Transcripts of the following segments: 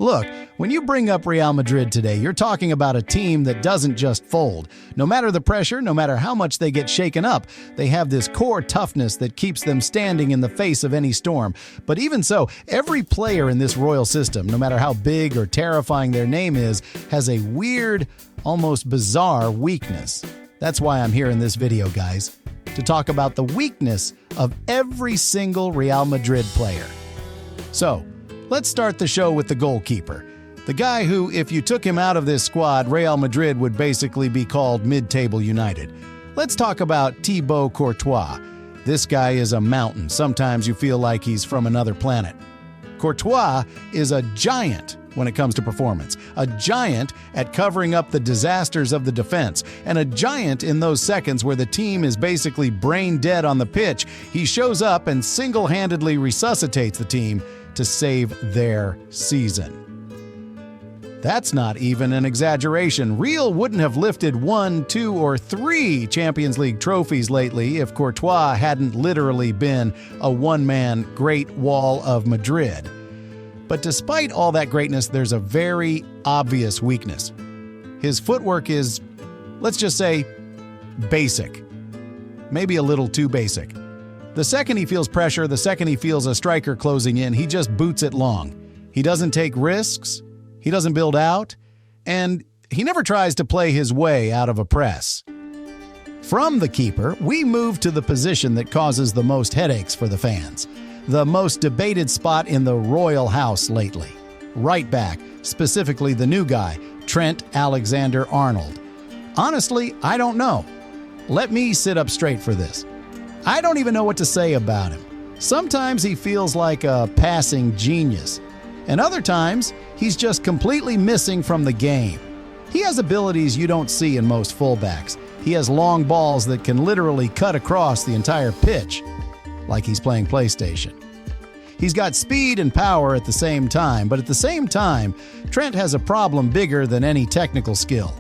Look, when you bring up Real Madrid today, you're talking about a team that doesn't just fold. No matter the pressure, no matter how much they get shaken up, they have this core toughness that keeps them standing in the face of any storm. But even so, every player in this royal system, no matter how big or terrifying their name is, has a weird, almost bizarre weakness. That's why I'm here in this video, guys, to talk about the weakness of every single Real Madrid player. So, let's start the show with the goalkeeper. The guy who, if you took him out of this squad, Real Madrid would basically be called mid-table United. Let's talk about Thibaut Courtois. This guy is a mountain. Sometimes you feel like he's from another planet. Courtois is a giant when it comes to performance, a giant at covering up the disasters of the defense, and a giant in those seconds where the team is basically brain dead on the pitch. He shows up and single-handedly resuscitates the team to save their season. That's not even an exaggeration. Real wouldn't have lifted 1, 2, or 3 Champions League trophies lately if Courtois hadn't literally been a one-man Great Wall of Madrid. But despite all that greatness, there's a very obvious weakness. His footwork is, let's just say, basic. Maybe a little too basic. The second he feels pressure, the second he feels a striker closing in, he just boots it long. He doesn't take risks, he doesn't build out, and he never tries to play his way out of a press. From the keeper, we move to the position that causes the most headaches for the fans. The most debated spot in the royal house lately. Right back, specifically the new guy, Trent Alexander-Arnold. Honestly, I don't know. Let me sit up straight for this. I don't even know what to say about him. Sometimes he feels like a passing genius, and other times he's just completely missing from the game. He has abilities you don't see in most fullbacks. He has long balls that can literally cut across the entire pitch, like he's playing PlayStation. He's got speed and power at the same time, but at the same time, Trent has a problem bigger than any technical skill.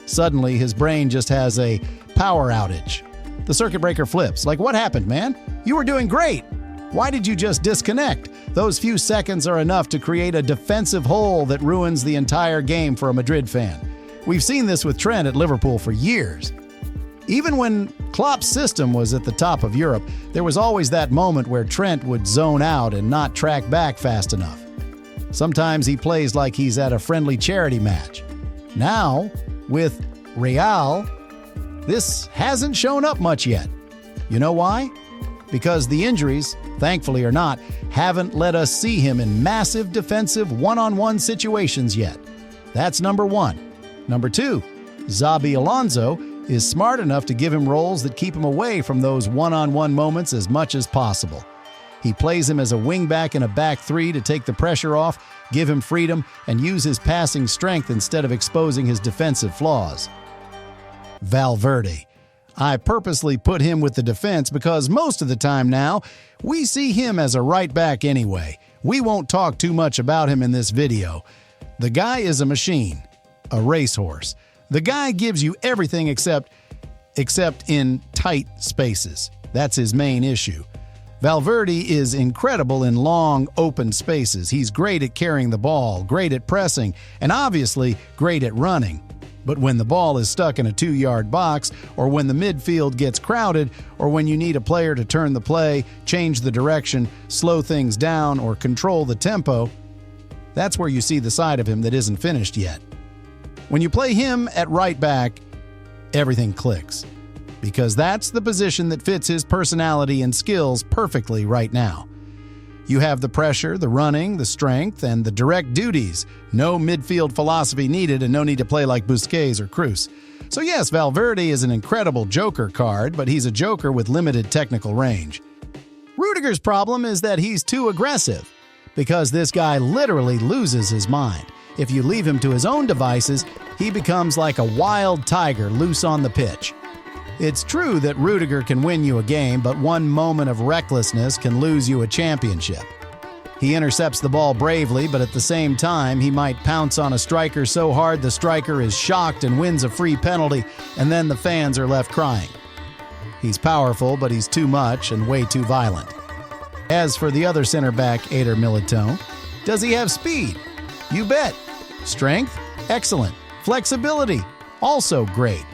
Suddenly, his brain just has a power outage. The circuit breaker flips. Like, what happened, man? You were doing great. Why did you just disconnect? Those few seconds are enough to create a defensive hole that ruins the entire game for a Madrid fan. We've seen this with Trent at Liverpool for years. Even when Klopp's system was at the top of Europe, there was always that moment where Trent would zone out and not track back fast enough. Sometimes he plays like he's at a friendly charity match. Now, with Real, this hasn't shown up much yet. You know why? Because the injuries, thankfully or not, haven't let us see him in massive defensive one-on-one situations yet. That's number one. Number two, Xabi Alonso is smart enough to give him roles that keep him away from those one-on-one moments as much as possible. He plays him as a wingback in a back three to take the pressure off, give him freedom, and use his passing strength instead of exposing his defensive flaws. Valverde. I purposely put him with the defense because most of the time now, we see him as a right back anyway. We won't talk too much about him in this video. The guy is a machine, a racehorse. The guy gives you everything except in tight spaces. That's his main issue. Valverde is incredible in long, open spaces. He's great at carrying the ball, great at pressing, and obviously great at running. But when the ball is stuck in a 2-yard box, or when the midfield gets crowded, or when you need a player to turn the play, change the direction, slow things down, or control the tempo, that's where you see the side of him that isn't finished yet. When you play him at right back, everything clicks, because that's the position that fits his personality and skills perfectly right now. You have the pressure, the running, the strength, and the direct duties. No midfield philosophy needed and no need to play like Busquets or Cruz. So yes, Valverde is an incredible joker card, but he's a joker with limited technical range. Rudiger's problem is that he's too aggressive, because this guy literally loses his mind. If you leave him to his own devices, he becomes like a wild tiger loose on the pitch. It's true that Rudiger can win you a game, but one moment of recklessness can lose you a championship. He intercepts the ball bravely, but at the same time, he might pounce on a striker so hard the striker is shocked and wins a free penalty, and then the fans are left crying. He's powerful, but he's too much and way too violent. As for the other center back, Eder Militão, does he have speed? You bet. Strength? Excellent. Flexibility? Also great.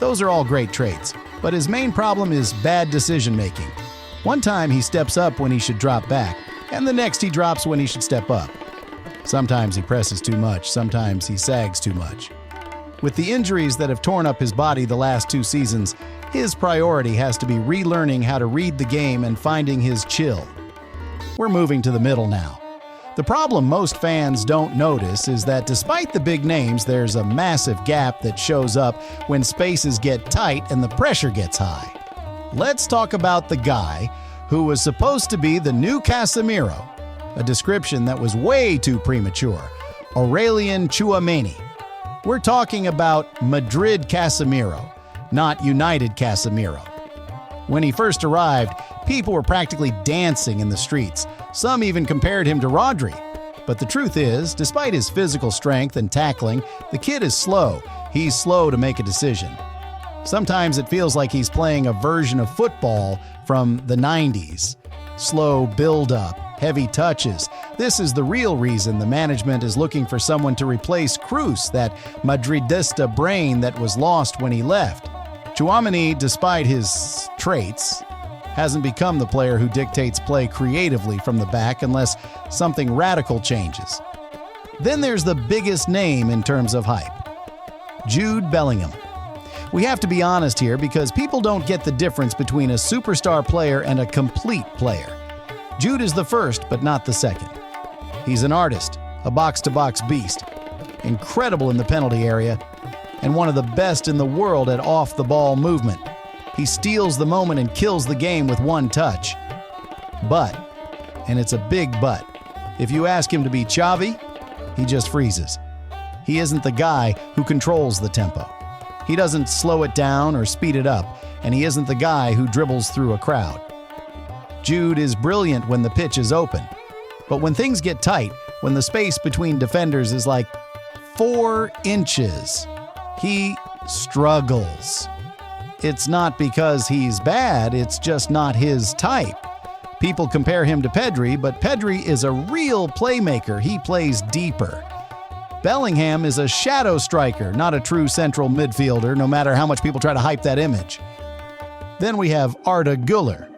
Those are all great traits. But his main problem is bad decision-making. One time he steps up when he should drop back, and the next he drops when he should step up. Sometimes he presses too much, sometimes he sags too much. With the injuries that have torn up his body the last 2 seasons, his priority has to be relearning how to read the game and finding his chill. We're moving to the middle now. The problem most fans don't notice is that despite the big names, there's a massive gap that shows up when spaces get tight and the pressure gets high. Let's talk about the guy who was supposed to be the new Casemiro, a description that was way too premature, Aurelien Tchouameni. We're talking about Madrid Casemiro, not United Casemiro. When he first arrived, people were practically dancing in the streets. Some even compared him to Rodri. But the truth is, despite his physical strength and tackling, the kid is slow. He's slow to make a decision. Sometimes it feels like he's playing a version of football from the 90s. Slow build-up, heavy touches. This is the real reason the management is looking for someone to replace Cruz, that Madridista brain that was lost when he left. Tchouameni, despite his traits, hasn't become the player who dictates play creatively from the back unless something radical changes. Then there's the biggest name in terms of hype, Jude Bellingham. We have to be honest here because people don't get the difference between a superstar player and a complete player. Jude is the first, but not the second. He's an artist, a box-to-box beast, incredible in the penalty area, and one of the best in the world at off-the-ball movement. He steals the moment and kills the game with one touch. But, and it's a big but, if you ask him to be Xavi, he just freezes. He isn't the guy who controls the tempo. He doesn't slow it down or speed it up, and he isn't the guy who dribbles through a crowd. Jude is brilliant when the pitch is open. But when things get tight, when the space between defenders is like 4 inches, he struggles. It's not because he's bad, it's just not his type. People compare him to Pedri, but Pedri is a real playmaker. He plays deeper. Bellingham is a shadow striker, not a true central midfielder, no matter how much people try to hype that image. Then we have Arda Güler.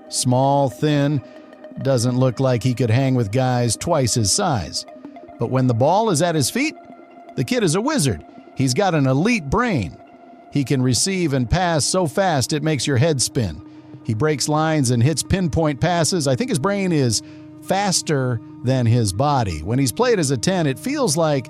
Small, thin, doesn't look like he could hang with guys twice his size. But when the ball is at his feet, the kid is a wizard. He's got an elite brain. He can receive and pass so fast it makes your head spin. He breaks lines and hits pinpoint passes. I think his brain is faster than his body. When he's played as a 10, it feels like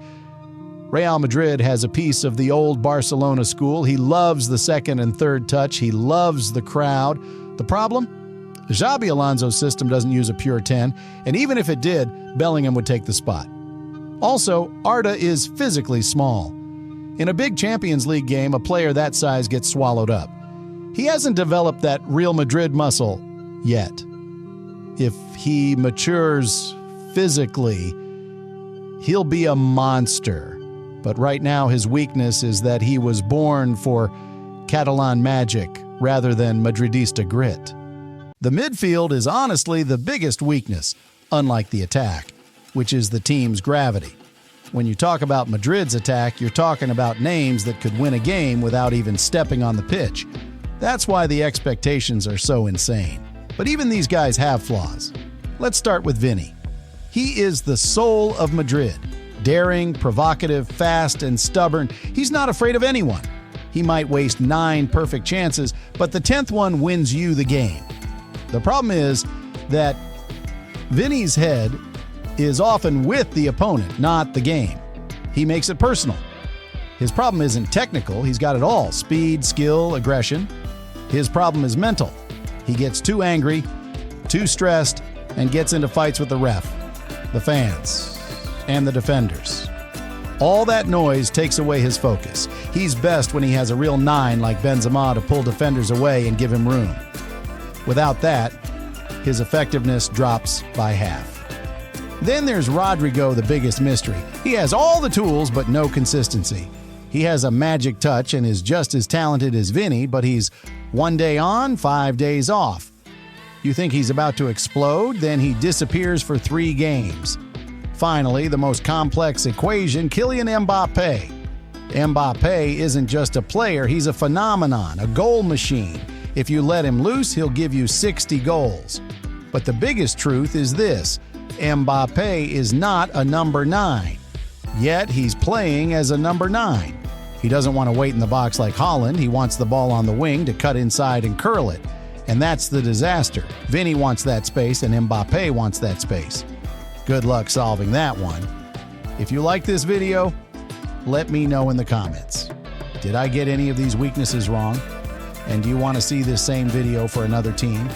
Real Madrid has a piece of the old Barcelona school. He loves the second and third touch. He loves the crowd. The problem? The Xabi Alonso system doesn't use a pure 10, and even if it did, Bellingham would take the spot. Also, Arda is physically small. In a big Champions League game, a player that size gets swallowed up. He hasn't developed that Real Madrid muscle yet. If he matures physically, he'll be a monster. But right now his weakness is that he was born for Catalan magic rather than Madridista grit. The midfield is honestly the biggest weakness, unlike the attack, which is the team's gravity. When you talk about Madrid's attack, you're talking about names that could win a game without even stepping on the pitch. That's why the expectations are so insane. But even these guys have flaws. Let's start with Vini. He is the soul of Madrid. Daring, provocative, fast, and stubborn. He's not afraid of anyone. He might waste 9 perfect chances, but the 10th one wins you the game. The problem is that Vini's head is often with the opponent, not the game. He makes it personal. His problem isn't technical, he's got it all: speed, skill, aggression. His problem is mental. He gets too angry, too stressed, and gets into fights with the ref, the fans, and the defenders. All that noise takes away his focus. He's best when he has a real 9 like Benzema to pull defenders away and give him room. Without that, his effectiveness drops by half. Then there's Rodrigo, the biggest mystery. He has all the tools, but no consistency. He has a magic touch and is just as talented as Vini, but he's 1 day on, 5 days off. You think he's about to explode, then he disappears for 3 games. Finally, the most complex equation, Kylian Mbappé. Mbappé isn't just a player, he's a phenomenon, a goal machine. If you let him loose, he'll give you 60 goals. But the biggest truth is this: Mbappé is not a number 9. Yet he's playing as a number 9. He doesn't want to wait in the box like Haaland. He wants the ball on the wing to cut inside and curl it. And that's the disaster. Vinny wants that space and Mbappé wants that space. Good luck solving that one. If you like this video, let me know in the comments. Did I get any of these weaknesses wrong? And do you want to see this same video for another team?